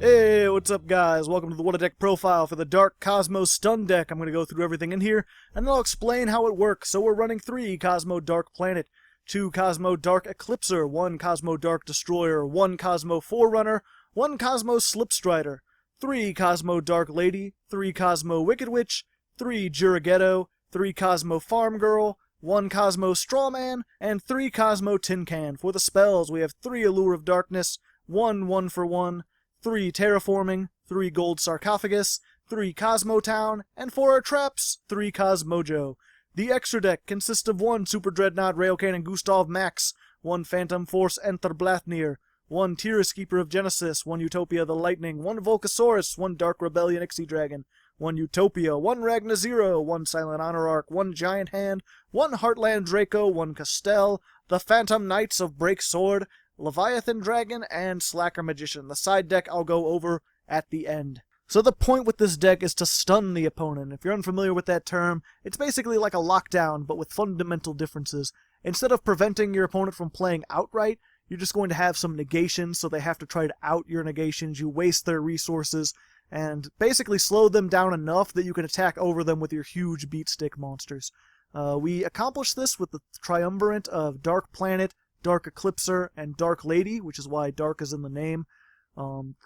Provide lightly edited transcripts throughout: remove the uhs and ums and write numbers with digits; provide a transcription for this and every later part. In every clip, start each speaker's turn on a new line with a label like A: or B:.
A: Hey, what's up guys? Welcome to the What a Deck profile for the Dark Kozmo Stun deck. I'm going to go through everything in here, and then I'll explain how it works. So we're running 3 Kozmo Dark Planet, 2 Kozmo Dark Eclipser, 1 Kozmo Dark Destroyer, 1 Kozmo Forerunner, 1 Kozmo Slipstrider, 3 Kozmo Dark Lady, 3 Kozmo Wicked Witch, 3 Juraghetto, 3 Kozmo Farmgirl, 1 Kozmo Strawman, and 3 Kozmo Tin Can. For the spells, we have 3 Allure of Darkness, 1 1-for-1, 3 Terraforming, 3 Gold Sarcophagus, 3 Kozmotown, and for our traps, 3 Kozmo Joe. The extra deck consists of 1 Super Dreadnought Railcannon Gustav Max, 1 Phantom Force Enter Blathnir, 1 Tyrus Keeper of Genesis, 1 Utopia the Lightning, 1 Volcasaurus, 1 Dark Rebellion Ixie Dragon, 1 Utopia, 1 Ragna Zero, 1 Silent Honor Arc, 1 Giant Hand, 1 Heartland Draco, 1 Castell, the Phantom Knights of Break Sword, Leviathan Dragon, and Slacker Magician. The side deck I'll go over at the end. So the point with this deck is to stun the opponent. If you're unfamiliar with that term, it's basically like a lockdown, but with fundamental differences. Instead of preventing your opponent from playing outright, you're just going to have some negations, so they have to try to out your negations. You waste their resources, and basically slow them down enough that you can attack over them with your huge beatstick monsters. We accomplish this with the triumvirate of Dark Planet, Dark Eclipser, and Dark Lady, which is why Dark is in the name.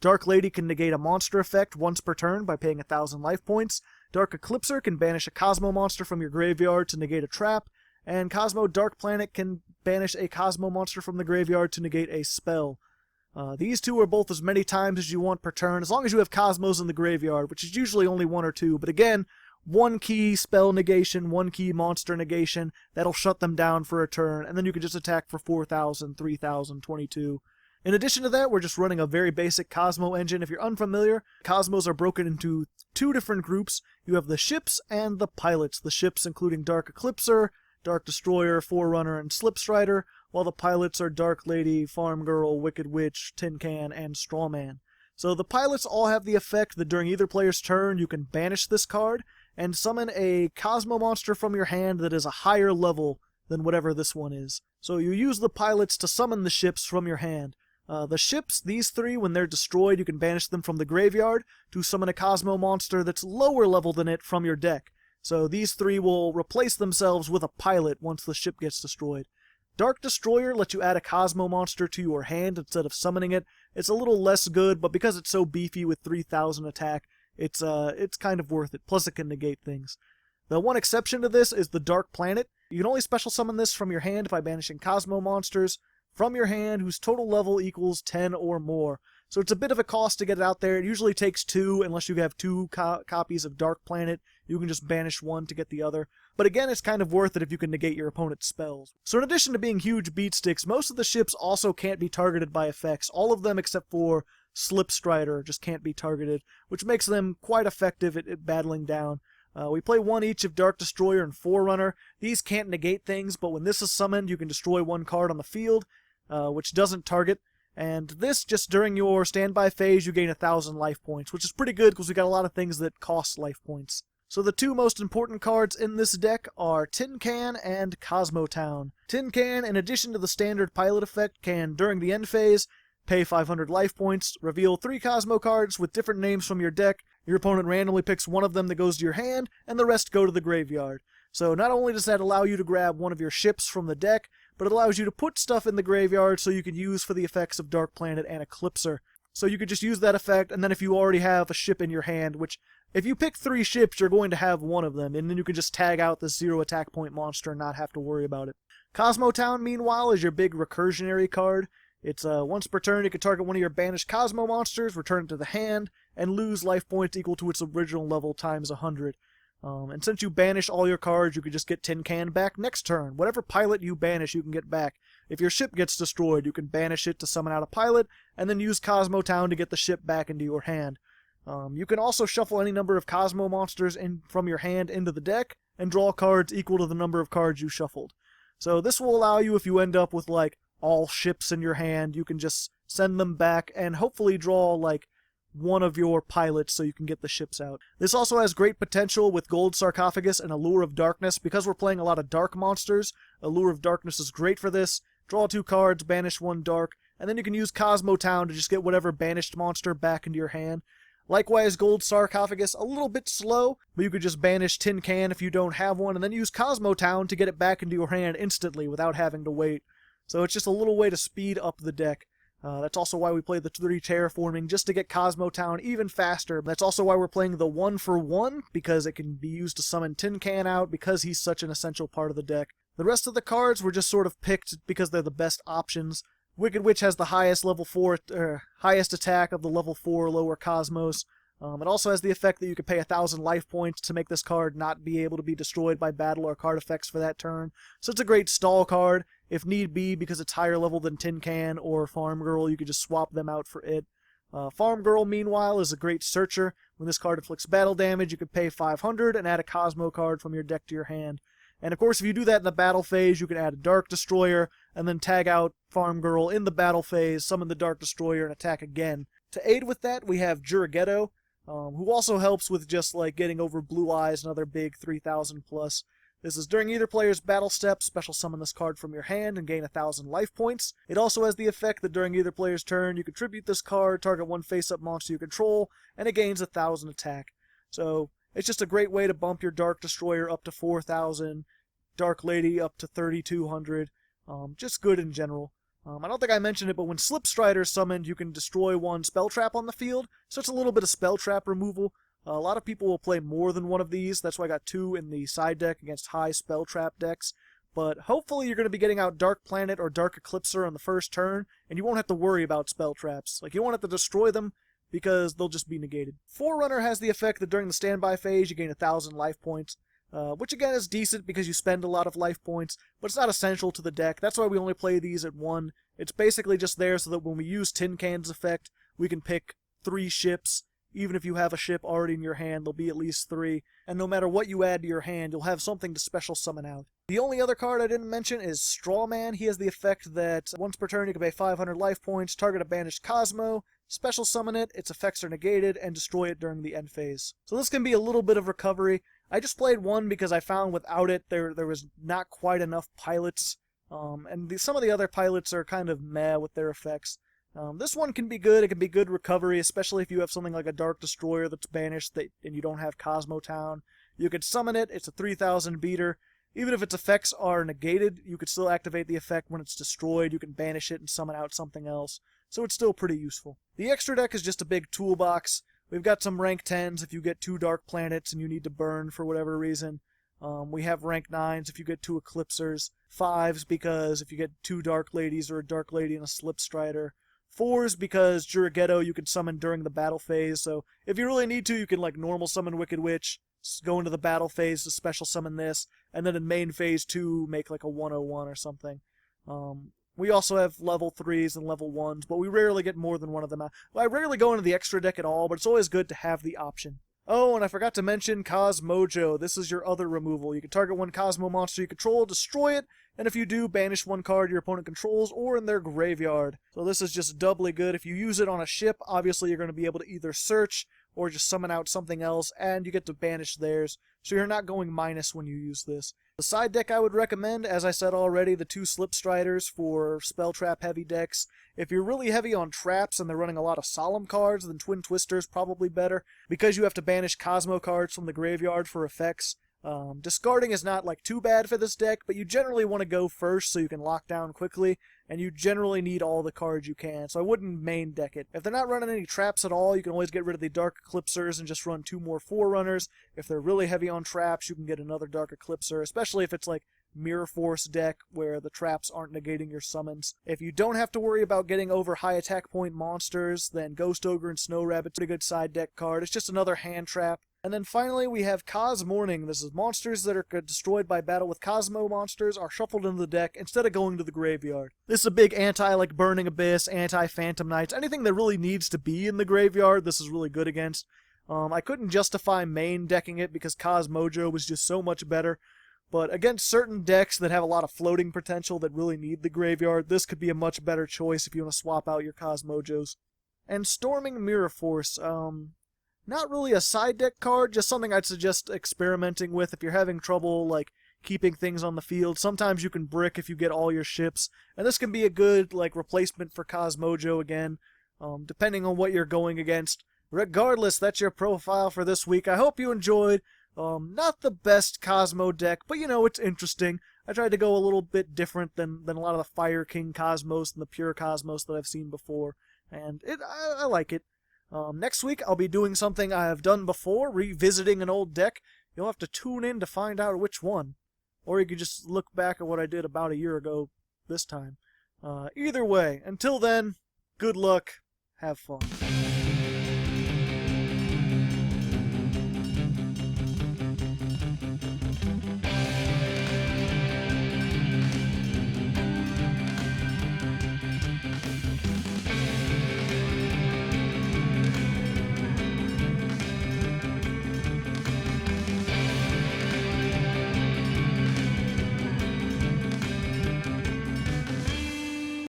A: Dark Lady can negate a monster effect once per turn by paying 1,000 life points. Dark Eclipser can banish a Kozmo monster from your graveyard to negate a trap. And Kozmo Dark Planet can banish a Kozmo monster from the graveyard to negate a spell. These two are both as many times as you want per turn, as long as you have Cosmos in the graveyard, which is usually only 1 or 2. But again, 1 key spell negation, 1 key monster negation, that'll shut them down for a turn, and then you can just attack for 4,000, 3,000, 22. In addition to that, we're just running a very basic Kozmo engine. If you're unfamiliar, Cosmos are broken into 2 different groups. You have the ships and the pilots. The ships including Dark Eclipser, Dark Destroyer, Forerunner, and Slipstrider, while the pilots are Dark Lady, Farmgirl, Wicked Witch, Tin Can, and Strawman. So the pilots all have the effect that during either player's turn you can banish this card, and summon a Kozmo monster from your hand that is a higher level than whatever this one is. So you use the pilots to summon the ships from your hand. The ships, these 3, when they're destroyed, you can banish them from the graveyard to summon a Kozmo monster that's lower level than it from your deck. So these 3 will replace themselves with a pilot once the ship gets destroyed. Dark Destroyer lets you add a Kozmo monster to your hand instead of summoning it. It's a little less good, but because it's so beefy with 3,000 attack, it's kind of worth it, plus it can negate things. The one exception to this is the Dark Planet. You can only special summon this from your hand by banishing Kozmo monsters from your hand whose total level equals 10 or more. So it's a bit of a cost to get it out there. It usually takes 2, unless you have 2 copies of Dark Planet. You can just banish 1 to get the other. But again, it's kind of worth it if you can negate your opponent's spells. So in addition to being huge beatsticks, most of the ships also can't be targeted by effects. All of them except for Slipstrider just can't be targeted, which makes them quite effective at battling down. We play 1 each of Dark Destroyer and Forerunner. These can't negate things, but when this is summoned, you can destroy 1 card on the field, which doesn't target. And this, just during your standby phase, you gain 1,000 life points, which is pretty good because we got a lot of things that cost life points. So the 2 most important cards in this deck are Tin Can and Kozmotown. Tin Can, in addition to the standard pilot effect, can, during the end phase, pay 500 life points, reveal 3 Kozmo cards with different names from your deck. Your opponent randomly picks 1 of them that goes to your hand, and the rest go to the graveyard. So not only does that allow you to grab 1 of your ships from the deck, but it allows you to put stuff in the graveyard so you can use for the effects of Dark Planet and Eclipser. So you could just use that effect, and then if you already have a ship in your hand, which, if you pick 3 ships, you're going to have 1 of them, and then you can just tag out this 0 attack point monster and not have to worry about it. Kozmotown, meanwhile, is your big recursionary card. It's once per turn, you can target 1 of your banished Kozmo monsters, return it to the hand, and lose life points equal to its original level times 100. And since you banish all your cards, you can just get Tin Can back next turn. Whatever pilot you banish, you can get back. If your ship gets destroyed, you can banish it to summon out a pilot, and then use Kozmotown to get the ship back into your hand. You can also shuffle any number of Kozmo monsters from your hand into the deck, and draw cards equal to the number of cards you shuffled. So this will allow you, if you end up with, like, all ships in your hand, you can just send them back, and hopefully draw, like, 1 of your pilots so you can get the ships out. This also has great potential with Gold Sarcophagus and Allure of Darkness. Because we're playing a lot of dark monsters, Allure of Darkness is great for this. draw 2 cards, banish 1 dark, and then you can use Kozmotown to just get whatever banished monster back into your hand. Likewise, Gold Sarcophagus, a little bit slow, but you could just banish Tin Can if you don't have one, and then use Kozmotown to get it back into your hand instantly without having to wait. So it's just a little way to speed up the deck. That's also why we play the 3 Terraforming, just to get Kozmotown even faster. That's also why we're playing the 1-for-1, because it can be used to summon Tin Can out, because he's such an essential part of the deck. The rest of the cards were just sort of picked because they're the best options. Wicked Witch has the highest level 4, highest attack of the level 4 lower Cosmos. It also has the effect that you can pay 1,000 life points to make this card not be able to be destroyed by battle or card effects for that turn. So it's a great stall card, if need be, because it's higher level than Tin Can or Farmgirl. You could just swap them out for it. Farmgirl, meanwhile, is a great searcher. When this card inflicts battle damage, you can pay 500 and add a Cosmo card from your deck to your hand. And of course, if you do that in the battle phase, you can add a Dark Destroyer, and then tag out Farmgirl in the battle phase, summon the Dark Destroyer, and attack again. To aid with that, we have Jurigetto, who also helps with just like getting over Blue Eyes, another big 3,000 plus. This is during either player's battle step, special summon this card from your hand and gain 1,000 life points. It also has the effect that during either player's turn, you contribute this card, target 1 face-up monster you control, and it gains 1,000 attack. So it's just a great way to bump your Dark Destroyer up to 4,000, Dark Lady up to 3,200, just good in general. I don't think I mentioned it, but when Slip Strider is summoned, you can destroy 1 spell trap on the field, so it's a little bit of spell trap removal. A lot of people will play more than one of these, that's why I got 2 in the side deck against high spell trap decks. But hopefully you're going to be getting out Dark Planet or Dark Eclipser on the first turn, and you won't have to worry about spell traps. Like, you won't have to destroy them, because they'll just be negated. Forerunner has the effect that during the standby phase you gain 1,000 life points, which again is decent because you spend a lot of life points, but it's not essential to the deck. That's why we only play these at 1. It's basically just there so that when we use Tin Can's effect, we can pick 3 ships. Even if you have a ship already in your hand, there'll be at least 3, and no matter what you add to your hand, you'll have something to special summon out. The only other card I didn't mention is Strawman. He has the effect that once per turn you can pay 500 life points, target a banished Cosmo, special summon it, its effects are negated, and destroy it during the end phase. So this can be a little bit of recovery. I just played 1 because I found without it there was not quite enough pilots, and some of the other pilots are kind of meh with their effects. This one can be good. It can be good recovery, especially if you have something like a Dark Destroyer that's banished and you don't have Kozmotown. You could summon it. It's a 3,000 beater. Even if its effects are negated, you could still activate the effect when it's destroyed. You can banish it and summon out something else. So it's still pretty useful. The extra deck is just a big toolbox. We've got some rank 10s if you get 2 Dark Planets and you need to burn for whatever reason. We have rank 9s if you get 2 Eclipsers. 5s because if you get 2 Dark Ladies or a Dark Lady and a Slip Strider. 4s because Jurigetto you can summon during the battle phase, so if you really need to, you can like normal summon Wicked Witch, go into the battle phase to special summon this, and then in main phase 2 make like a 101 or something. We also have level 3s and level 1s, but we rarely get more than one of them out. Well, I rarely go into the extra deck at all, but it's always good to have the option. Oh, and I forgot to mention Kozmo Joe. This is your other removal. You can target 1 Cosmo monster you control, destroy it, and if you do, banish 1 card your opponent controls or in their graveyard. So this is just doubly good. If you use it on a ship, obviously you're going to be able to either search or just summon out something else, and you get to banish theirs, so you're not going minus when you use this. The side deck I would recommend, as I said already, the 2 Slip Striders for spell trap heavy decks. If you're really heavy on traps and they're running a lot of Solemn cards, then Twin Twister's probably better, because you have to banish Cosmo cards from the graveyard for effects. Discarding is not like too bad for this deck, but you generally want to go first so you can lock down quickly, and you generally need all the cards you can, so I wouldn't main deck it. If they're not running any traps at all, you can always get rid of the Dark Eclipsers and just run 2 more Forerunners. If they're really heavy on traps, you can get another Dark Eclipser, especially if it's like Mirror Force deck where the traps aren't negating your summons. If you don't have to worry about getting over high attack point monsters, then Ghost Ogre and Snow Rabbit's a pretty good side deck card. It's just another hand trap. And then finally we have Cosmorning. This is monsters that are destroyed by battle with Cosmo monsters are shuffled into the deck instead of going to the graveyard. This is a big anti like Burning Abyss, anti-Phantom Knights, anything that really needs to be in the graveyard this is really good against. I couldn't justify main decking it because Kozmojo was just so much better. But against certain decks that have a lot of floating potential that really need the graveyard, this could be a much better choice if you want to swap out your Cosmojos. And Storming Mirror Force, not really a side deck card, just something I'd suggest experimenting with if you're having trouble, like, keeping things on the field. Sometimes you can brick if you get all your ships, and this can be a good like replacement for Kozmo Joe again, depending on what you're going against. Regardless, that's your profile for this week. I hope you enjoyed. Not the best Kozmo deck, but you know, it's interesting. I tried to go a little bit different than a lot of the Fire King Cosmos and the Pure Cosmos that I've seen before, and I like it. Next week, I'll be doing something I have done before, revisiting an old deck. You'll have to tune in to find out which one. Or you could just look back at what I did about a year ago this time. Either way, until then, good luck, have fun.